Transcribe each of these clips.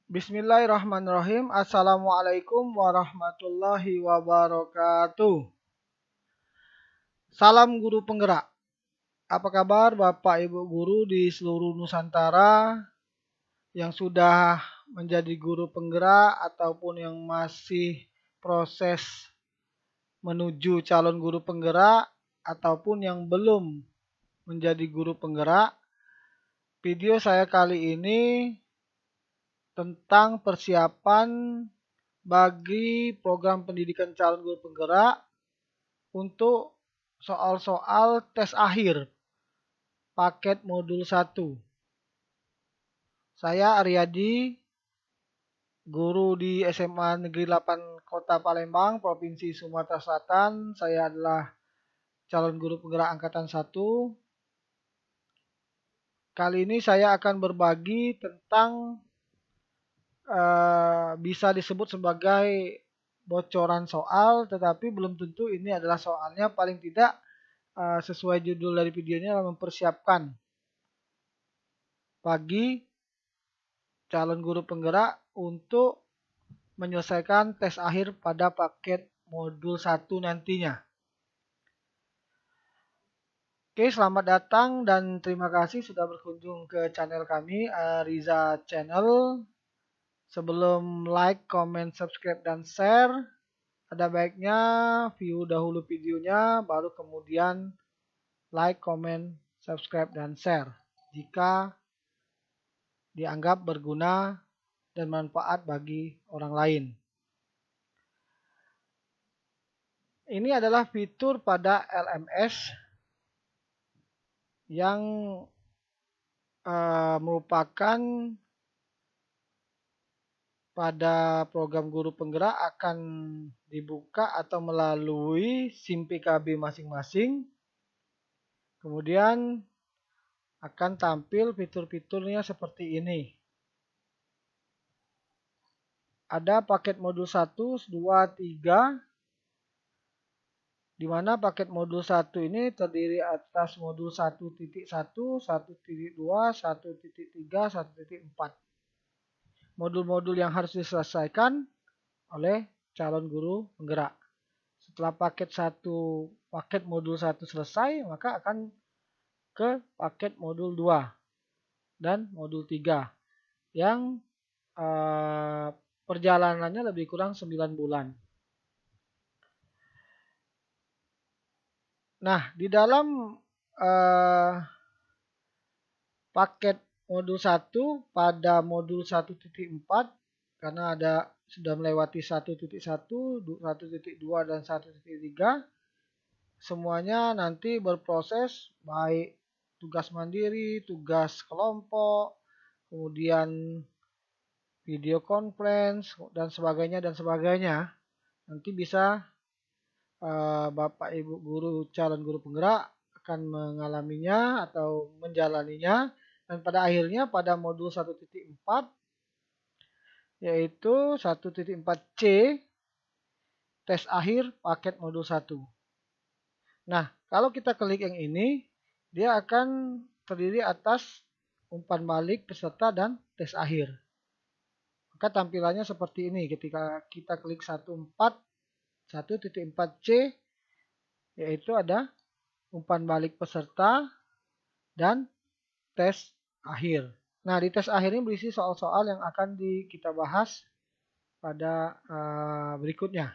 Bismillahirrahmanirrahim. Assalamualaikum warahmatullahi wabarakatuh. Salam guru penggerak. Apa kabar Bapak Ibu guru di seluruh Nusantara yang sudah menjadi guru penggerak ataupun yang masih proses menuju calon guru penggerak ataupun yang belum menjadi guru penggerak. Video saya kali ini tentang persiapan bagi program pendidikan calon guru penggerak untuk soal-soal tes akhir paket modul 1. Saya Aryadi, guru di SMA Negeri 8 Kota Palembang, Provinsi Sumatera Selatan. Saya adalah calon guru penggerak angkatan 1. Kali ini saya akan berbagi tentang bisa disebut sebagai bocoran soal, tetapi belum tentu ini adalah soalnya. Paling tidak sesuai judul dari videonya adalah mempersiapkan bagi calon guru penggerak untuk menyelesaikan tes akhir pada paket modul 1 nantinya. Oke, selamat datang dan terima kasih sudah berkunjung ke channel kami, Riza Channel. Sebelum like, comment, subscribe, dan share, ada baiknya view dahulu videonya, baru kemudian like, comment, subscribe, dan share jika dianggap berguna dan manfaat bagi orang lain. Ini adalah fitur pada LMS yang merupakan pada program guru penggerak akan dibuka atau melalui SIM PKB masing-masing. Kemudian akan tampil fitur-fiturnya seperti ini. Ada paket modul 1, 2, 3, di mana paket modul 1 ini terdiri atas modul 1.1, 1.2, 1.3, 1.4. Modul-modul yang harus diselesaikan oleh calon guru penggerak. Setelah paket modul 1 selesai, maka akan ke paket modul 2 dan modul 3 yang perjalanannya lebih kurang 9 bulan. Nah, di dalam paket modul 1 pada modul 1.4, karena sudah melewati 1.1, 1.2, dan 1.3, semuanya nanti berproses baik tugas mandiri, tugas kelompok, kemudian video conference, dan sebagainya. Nanti bisa Bapak Ibu guru calon guru penggerak akan mengalaminya atau menjalaninya, dan pada akhirnya pada modul 1.4 yaitu 1.4C tes akhir paket modul 1. Nah, kalau kita klik yang ini, dia akan terdiri atas umpan balik peserta dan tes akhir. Maka tampilannya seperti ini ketika kita klik 1.4C, yaitu ada umpan balik peserta dan tes akhir. Nah, di tes akhir ini berisi soal-soal yang akan kita bahas pada berikutnya.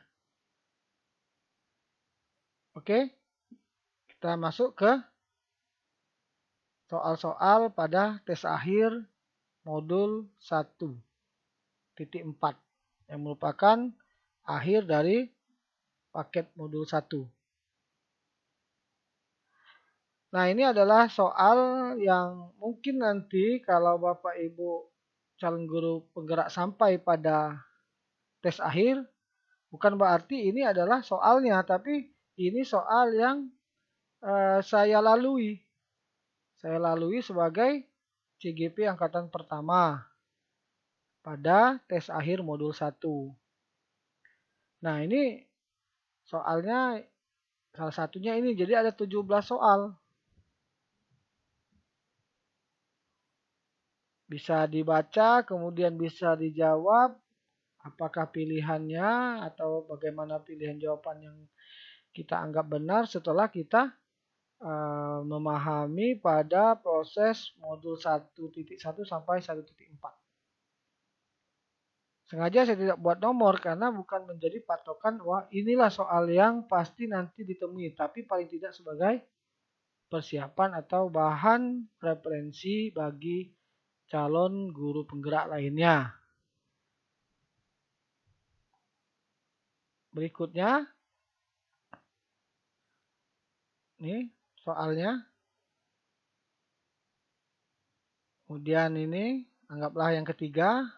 Oke, kita masuk ke soal-soal pada tes akhir modul 1.4 yang merupakan akhir dari paket modul 1. Nah, ini adalah soal yang mungkin nanti kalau Bapak Ibu calon guru penggerak sampai pada tes akhir, bukan berarti ini adalah soalnya, tapi ini soal yang saya lalui. Saya lalui sebagai CGP angkatan pertama pada tes akhir modul 1. Nah, ini soalnya salah satunya ini, jadi ada 17 soal. Bisa dibaca, kemudian bisa dijawab apakah pilihannya atau bagaimana pilihan jawaban yang kita anggap benar setelah kita memahami pada proses modul 1.1 sampai 1.4. Sengaja saya tidak buat nomor karena bukan menjadi patokan wah inilah soal yang pasti nanti ditemui, tapi paling tidak sebagai persiapan atau bahan referensi bagi calon guru penggerak lainnya. Berikutnya, nih soalnya. Kemudian ini, anggaplah yang ketiga.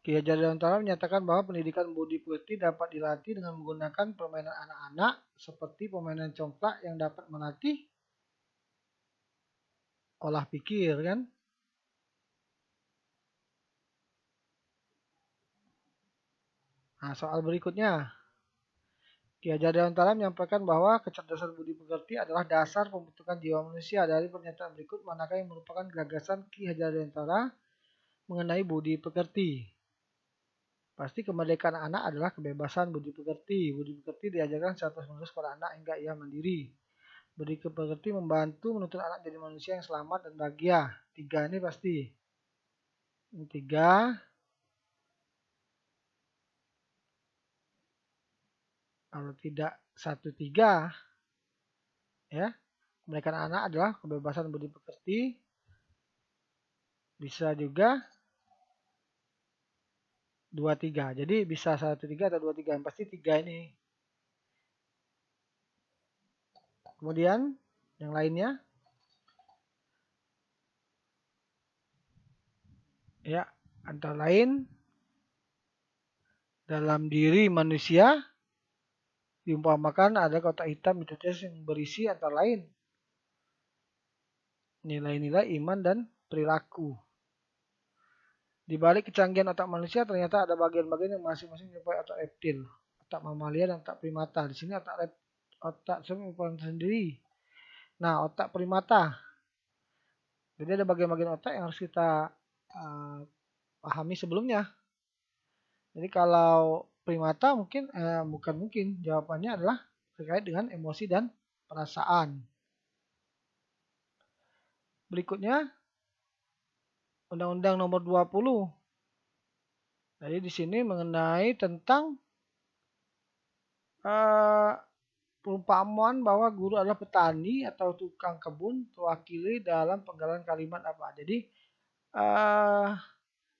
Ki Hajar Dewantara menyatakan bahwa pendidikan budi pekerti dapat dilatih dengan menggunakan permainan anak-anak seperti permainan congklak yang dapat melatih olah pikir kan. Nah, soal berikutnya. Ki Hajar Dewantara menyampaikan bahwa kecerdasan budi pekerti adalah dasar pembentukan jiwa manusia. Dari pernyataan berikut, manakah yang merupakan gagasan Ki Hajar Dewantara mengenai budi pekerti? Pasti kemerdekaan anak adalah kebebasan budi pekerti. Budi pekerti diajarkan secara terus-menerus pada anak hingga ia mandiri. Budi pekerti membantu menuntut anak jadi manusia yang selamat dan bahagia. 3 ini pasti. Ini 3. Kalau tidak 1-3, ya. Kemerdekaan anak adalah kebebasan budi pekerti. Bisa juga 2-3. Jadi bisa 1-3 atau 2-3. Yang pasti 3 ini. Kemudian yang lainnya. Ya, antara lain dalam diri manusia diumpamakan ada kotak hitam itu yang berisi antara lain nilai-nilai iman dan perilaku. Di balik kecanggihan otak manusia ternyata ada bagian-bagian yang masing-masing menyerupai otak reptil, otak mamalia dan otak primata. Di sini otak merupakan sendiri. Nah, otak primata. Jadi ada bagian-bagian otak yang harus kita pahami sebelumnya. Jadi kalau primata bukan mungkin, jawabannya adalah terkait dengan emosi dan perasaan. Berikutnya Undang-Undang Nomor 20. Jadi di sini mengenai tentang perumpamaan bahwa guru adalah petani atau tukang kebun terwakili dalam penggalan kalimat apa. Jadi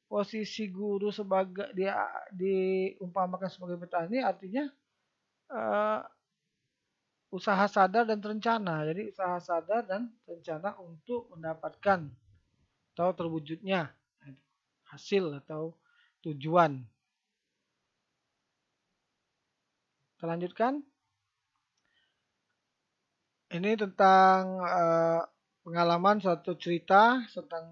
posisi guru sebagai dia diumpamakan sebagai petani artinya usaha sadar dan terencana. Jadi usaha sadar dan rencana untuk mendapatkan atau terwujudnya hasil atau tujuan. Kita lanjutkan. Ini tentang pengalaman suatu cerita tentang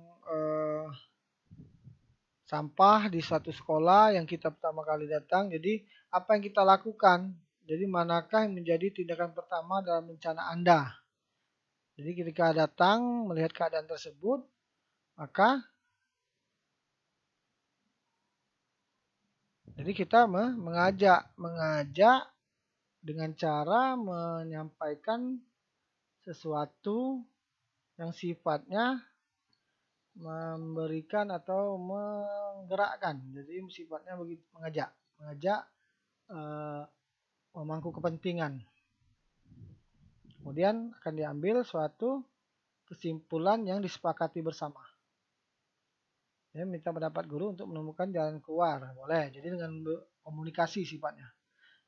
sampah di suatu sekolah yang kita pertama kali datang. Jadi apa yang kita lakukan? Jadi manakah yang menjadi tindakan pertama dalam rencana Anda? Jadi ketika datang melihat keadaan tersebut, maka jadi kita mengajak dengan cara menyampaikan sesuatu yang sifatnya memberikan atau menggerakkan. Jadi sifatnya begitu mengajak memangku kepentingan. Kemudian akan diambil suatu kesimpulan yang disepakati bersama. Ya, minta pendapat guru untuk menemukan jalan keluar. Boleh. Jadi dengan komunikasi sifatnya.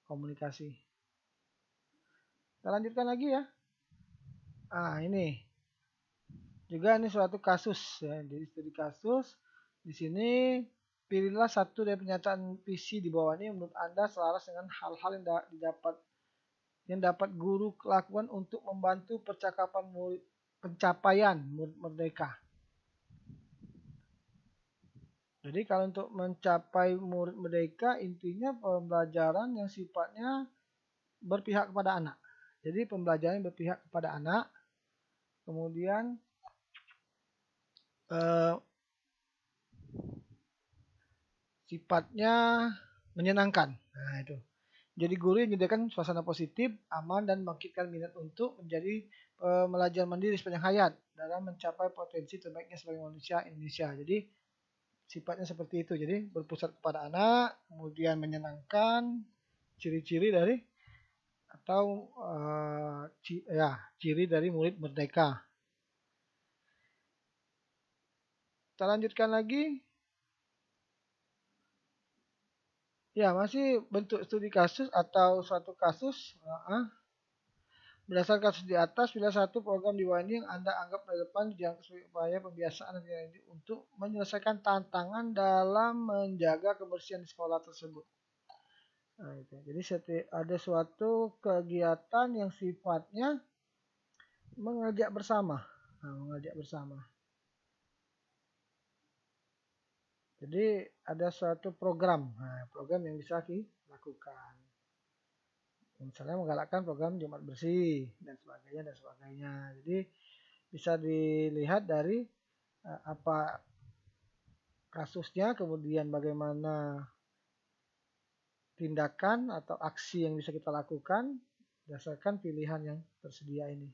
Komunikasi. Kita lanjutkan lagi ya. Ini. Juga ini suatu kasus ya. Jadi studi kasus. Di sini pilihlah satu dari pernyataan visi di bawah ini menurut Anda selaras dengan hal-hal yang dapat guru lakukan untuk membantu pencapaian murid merdeka. Jadi kalau untuk mencapai murid merdeka intinya pembelajaran yang sifatnya berpihak kepada anak. Jadi pembelajaran yang berpihak kepada anak. Kemudian eh, sifatnya menyenangkan. Nah, itu. Jadi guru yang menyediakan suasana positif, aman, dan membangkitkan minat untuk menjadi pembelajar mandiri sepanjang hayat dalam mencapai potensi terbaiknya sebagai manusia Indonesia. Jadi sifatnya seperti itu. Jadi berpusat kepada anak, kemudian menyenangkan, ciri-ciri dari atau ya ciri dari murid merdeka. Kita lanjutkan lagi. Ya, masih bentuk studi kasus atau suatu kasus. Berdasarkan kasus di atas, bila satu program di Wani yang Anda anggap relevan dianggap sebagai upaya pembiasaan untuk menyelesaikan tantangan dalam menjaga kebersihan di sekolah tersebut. Nah, itu. Jadi ada suatu kegiatan yang sifatnya mengajak bersama. Nah, mengajak bersama. Jadi ada suatu program, program yang bisa dilakukan. Misalnya menggalakkan program Jumat bersih dan sebagainya dan sebagainya. Jadi bisa dilihat dari apa kasusnya, kemudian bagaimana tindakan atau aksi yang bisa kita lakukan berdasarkan pilihan yang tersedia ini.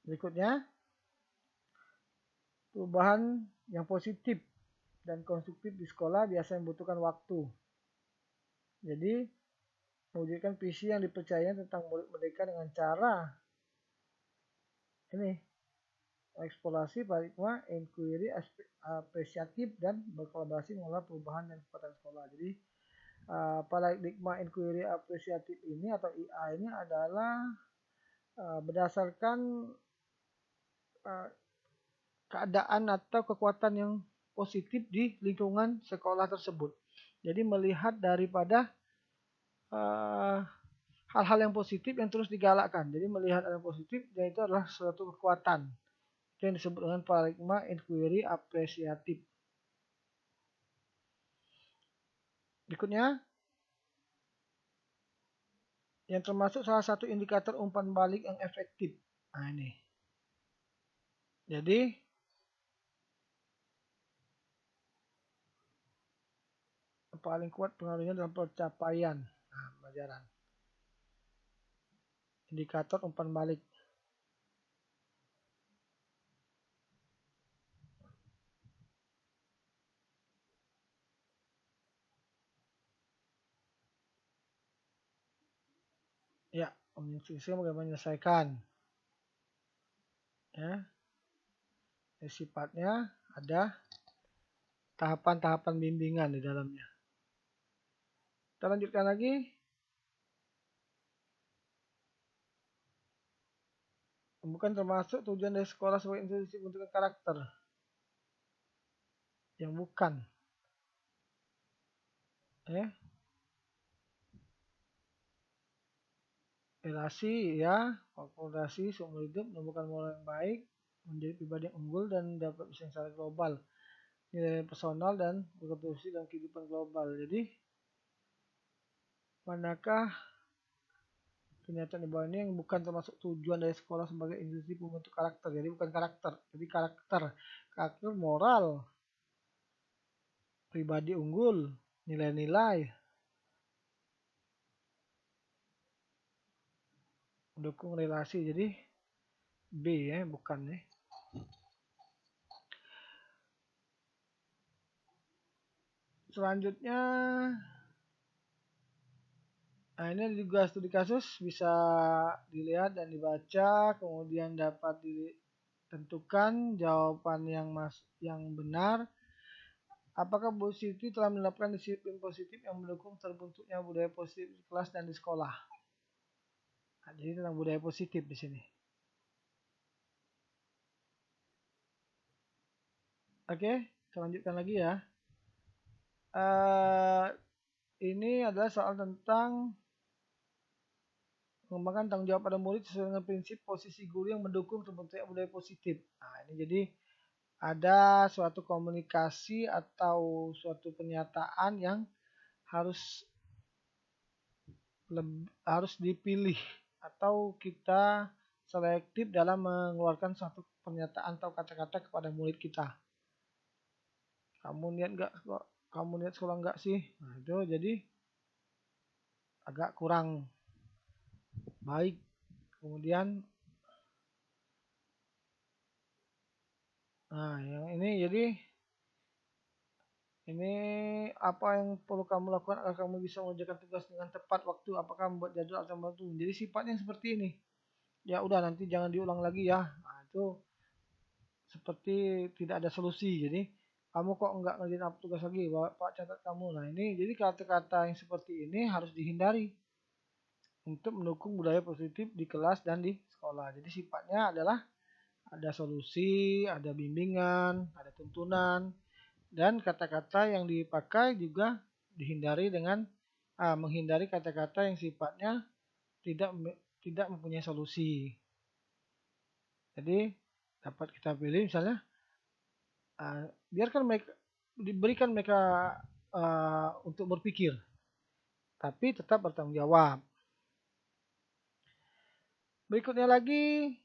Berikutnya, perubahan yang positif dan konstruktif di sekolah biasa membutuhkan waktu. Jadi, mewujudkan visi yang dipercaya tentang murid merdeka dengan cara ini eksplorasi, paradigma, inquiry, apresiatif, dan berkolaborasi mengolah perubahan dan kekuatan sekolah. Jadi, paradigma inquiry apresiatif ini atau IA ini adalah berdasarkan keadaan atau kekuatan yang positif di lingkungan sekolah tersebut. Jadi melihat daripada hal-hal yang positif yang terus digalakkan. Jadi melihat hal yang positif dan itu adalah suatu kekuatan. Itu yang disebut dengan paradigma inquiry apresiatif. Berikutnya, yang termasuk salah satu indikator umpan balik yang efektif. Nah ini. Jadi paling kuat pengaruhnya dalam pencapaian pelajaran. Indikator umpan balik. Ya, menyelesaikan bagaimana menyelesaikan. Ya, sifatnya ada tahapan-tahapan bimbingan di dalamnya. Kita lanjutkan lagi. Bukan termasuk tujuan dari sekolah sebagai institusi pembentukan karakter. Yang bukan. Relasi ya, akomodasi seumur hidup, menemukan moral yang baik, menjadi pribadi yang unggul dan dapat bisa secara global. Nilai personal dan berkontribusi dalam kehidupan global. Jadi, manakah kenyataan di bawah ini yang bukan termasuk tujuan dari sekolah sebagai institusi pembentuk karakter. Jadi bukan karakter, jadi karakter. Karakter moral, pribadi unggul, nilai-nilai, mendukung relasi. Jadi B ya, bukan ya. Selanjutnya, nah ini juga studi kasus bisa dilihat dan dibaca, kemudian dapat ditentukan jawaban yang benar. Apakah Bu Siti telah menerapkan disiplin positif yang mendukung terbentuknya budaya positif di kelas dan di sekolah? Nah, jadi tentang budaya positif di sini. Oke, kita lanjutkan lagi ya. Ini adalah soal tentang mengembangkan tanggung jawab pada murid sesuai dengan prinsip posisi guru yang mendukung terbentuknya budaya positif. Nah, ini jadi ada suatu komunikasi atau suatu pernyataan yang harus harus dipilih atau kita selektif dalam mengeluarkan suatu pernyataan atau kata-kata kepada murid kita. Kamu niat nggak? Kamu niat sekolah nggak sih? Nah, itu jadi agak kurang baik. Kemudian, nah yang ini jadi ini apa yang perlu kamu lakukan agar kamu bisa mengerjakan tugas dengan tepat waktu? Apakah membuat jadwal atau membantu? Jadi sifatnya seperti ini. Ya udah nanti jangan diulang lagi ya. Nah, itu seperti tidak ada solusi. Jadi kamu kok nggak ngerjain apa tugas lagi? Pak catat kamu. Nah ini jadi kata-kata yang seperti ini harus dihindari untuk mendukung budaya positif di kelas dan di sekolah. Jadi sifatnya adalah ada solusi, ada bimbingan, ada tuntunan, dan kata-kata yang dipakai juga dihindari dengan menghindari kata-kata yang sifatnya tidak tidak mempunyai solusi. Jadi dapat kita pilih misalnya biarkan mereka diberikan mereka untuk berpikir, tapi tetap bertanggung jawab. Berikutnya lagi,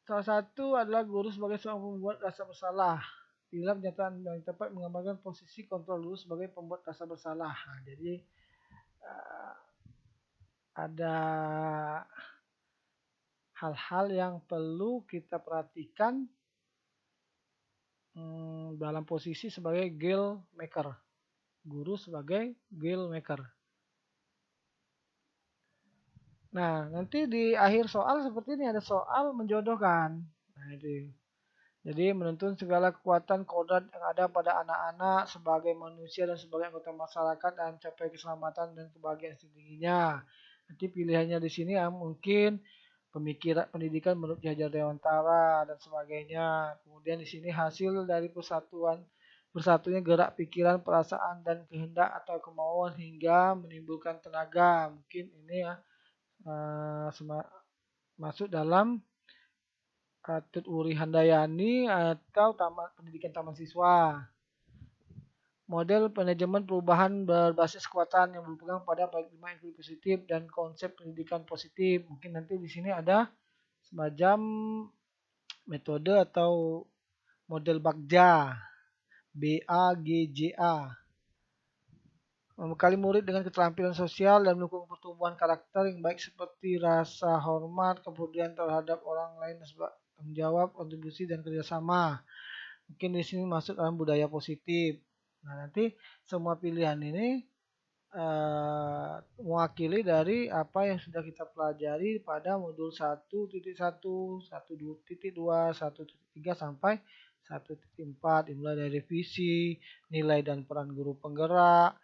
salah satu adalah guru sebagai seorang pembuat rasa bersalah. Bila pernyataan yang tepat menggambarkan posisi kontrol guru sebagai pembuat rasa bersalah. Nah, jadi ada hal-hal yang perlu kita perhatikan dalam posisi sebagai guild maker. Guru sebagai guild maker. Nah, nanti di akhir soal seperti ini ada soal menjodohkan. Nah, itu. Jadi menuntun segala kekuatan kodrat yang ada pada anak-anak sebagai manusia dan sebagai anggota masyarakat dan mencapai keselamatan dan kebahagiaan setingginya. Nanti pilihannya di sini mungkin pemikiran pendidikan menurut Ki Hajar Dewantara dan sebagainya. Kemudian di sini hasil dari bersatunya gerak pikiran, perasaan dan kehendak atau kemauan hingga menimbulkan tenaga. Mungkin ini ya masuk dalam Tut Wuri Handayani atau pendidikan taman siswa. Model manajemen perubahan berbasis kekuatan yang berpegang pada paradigma inklusi positif dan konsep pendidikan positif. Mungkin nanti di sini ada semacam metode atau model Bagja, BAGJA. Membekali murid dengan keterampilan sosial dan mendukung pertumbuhan karakter yang baik seperti rasa hormat, kepedulian terhadap orang lain, tanggung jawab, kontribusi, dan kerjasama. Mungkin di sini masuk dalam budaya positif. Nah, nanti semua pilihan ini mewakili dari apa yang sudah kita pelajari pada modul 1.1, 1.2, 1.3 sampai 1.4, dimulai dari visi, nilai dan peran guru penggerak,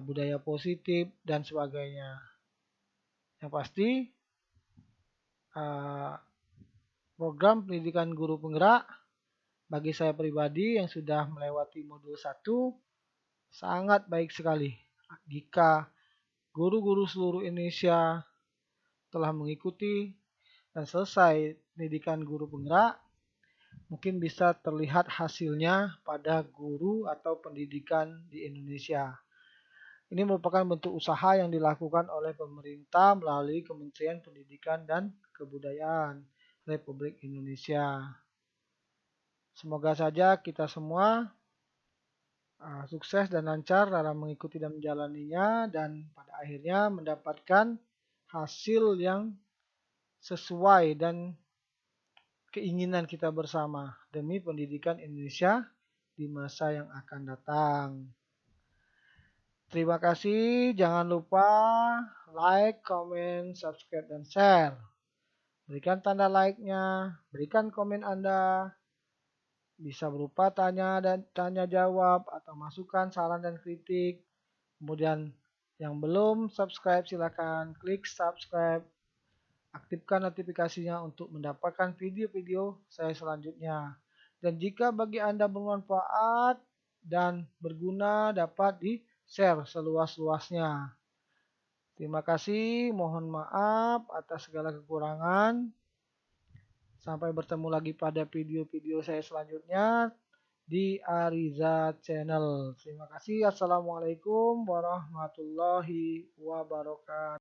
budaya positif, dan sebagainya. Yang pasti program pendidikan guru penggerak bagi saya pribadi yang sudah melewati modul 1 sangat baik sekali. Jika guru-guru seluruh Indonesia telah mengikuti dan selesai pendidikan guru penggerak, mungkin bisa terlihat hasilnya pada guru atau pendidikan di Indonesia. Ini merupakan bentuk usaha yang dilakukan oleh pemerintah melalui Kementerian Pendidikan dan Kebudayaan Republik Indonesia. Semoga saja kita semua sukses dan lancar dalam mengikuti dan menjalaninya dan pada akhirnya mendapatkan hasil yang sesuai dan keinginan kita bersama demi pendidikan Indonesia di masa yang akan datang. Terima kasih, jangan lupa like, comment, subscribe, dan share. Berikan tanda like-nya, berikan komen Anda, bisa berupa tanya jawab atau masukan, saran, dan kritik. Kemudian yang belum subscribe silakan klik subscribe, aktifkan notifikasinya untuk mendapatkan video-video saya selanjutnya. Dan jika bagi Anda bermanfaat dan berguna dapat di-share seluas-luasnya. Terima kasih, mohon maaf atas segala kekurangan. Sampai bertemu lagi pada video-video saya selanjutnya di Ariza Channel. Terima kasih. Assalamualaikum warahmatullahi wabarakatuh.